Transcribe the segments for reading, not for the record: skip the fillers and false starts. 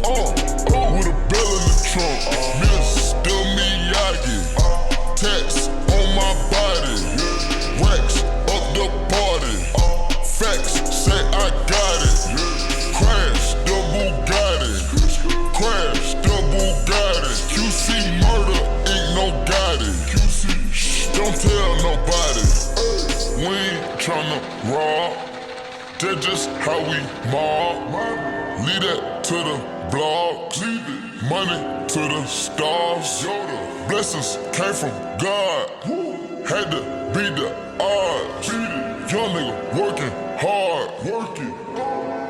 with a bell in the trunk. Mr. Miyagi, tats on my body, racks up the party, facts say I got it. Crash the Bugatti, crash the Bugatti. QC murder ain't no Gotti. Shh, don't tell nobody. We ain't tryna rob, that's just how we mob. Lead that to the blogs, money to the stars. Blessings came from God, had to beat the odds. Young nigga working hard,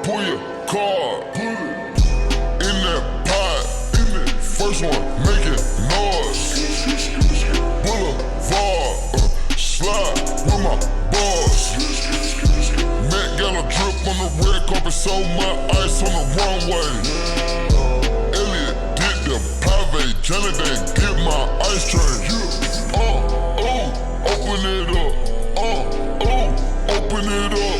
pull your card, in that pot, first one making noise. Boulevard, slide with my boss. Matt got a drip on the red carpet, so much ice on the runway. Elliot did the private, Johnny they get my ice train. Open it up, open it up,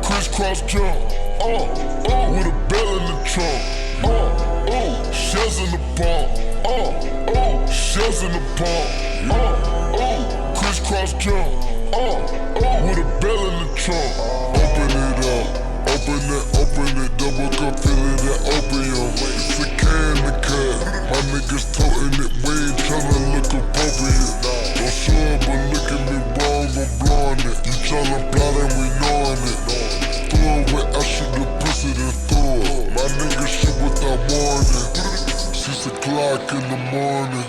crisscross jump, with a bell in the trunk, shells in the pump, shells in the pump, crisscross jump, with a bell in the trunk. Open it up, open it, double cup, feeling that opium. It's a can to cut, my niggas toting it, we ain't tryna look appropriate. Don't show up, but look at me wrong, I'm blowing it. You tryna plot and we knowing it. Throw it where I shoot the pussy, then throw it. My niggas shoot without warning. 6 o'clock in the morning,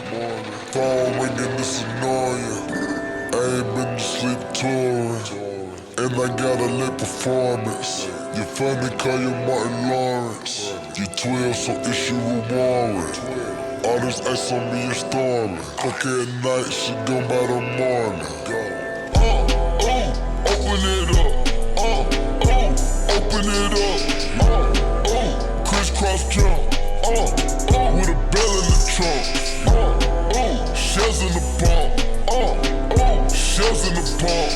phone ringing, it's annoying. I ain't been to sleep touring, and I got a lit performance. You funny, call you Martin Lawrence. You 12, so issue a warrant. All this ice on me is storming. Fuck at night, she gone by the morning. Open it up, open it up, crisscross jump, with a bell in the trunk, shells in the pump, shells in the pump,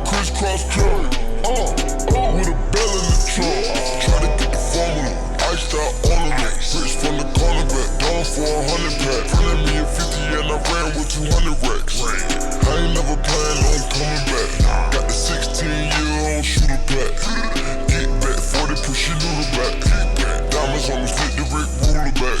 crisscross jump, with a bell in the trunk. Try to get the formula, iced out ornament, rich from the corner back, down for 100 pack. Running me a 50 and I ran with 200 racks. I ain't never planned on coming back. Got the 16-year-old shooter pack. Get back 40, push your noodle back. Diamonds on me, flip the Rick ruler back.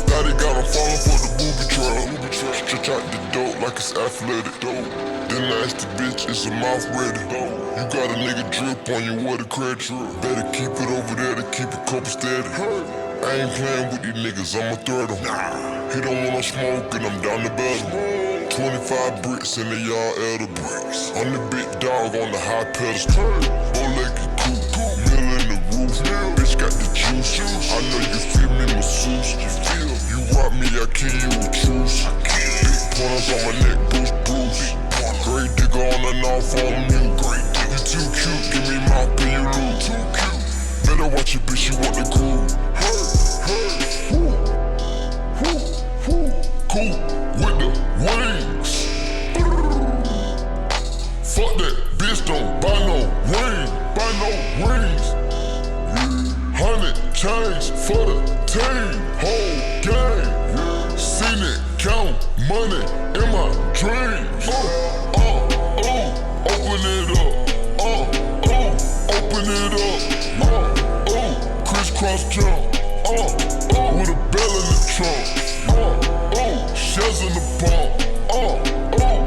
Daddy got him falling for the booby trap. Stretch out the dope like it's athletic. Then ask the bitch, is her mouth ready? You got a nigga drip on you, what a credit. Better keep it over there to keep it couple steady. I ain't playing with these niggas, I'ma thread em. He don't want no smoke and I'm down to battle. 25 bricks in the yard, elder bricks. I'm the big dog on the high pedestal. Bow-legged coupe, mill in the roof. Bitch got the juice, I know you feel me, masseuse. You rock me, I kill you with truce. Big pointers on my neck, Bruce. Great digger on and off on mute. You too cute, give me mouth, pay you lose. Better watch your bitch, you want the groove. Cool with the wings. Fuck that bitch, don't buy no rings. 100 chains for the team, whole game. Seen it, count money in my dreams. Open it up, open it up, crisscross jump, with a bell in the trunk. Shells in the pump,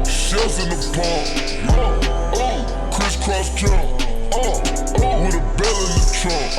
shells in the pump, crisscross jump, with a bell in the trunk.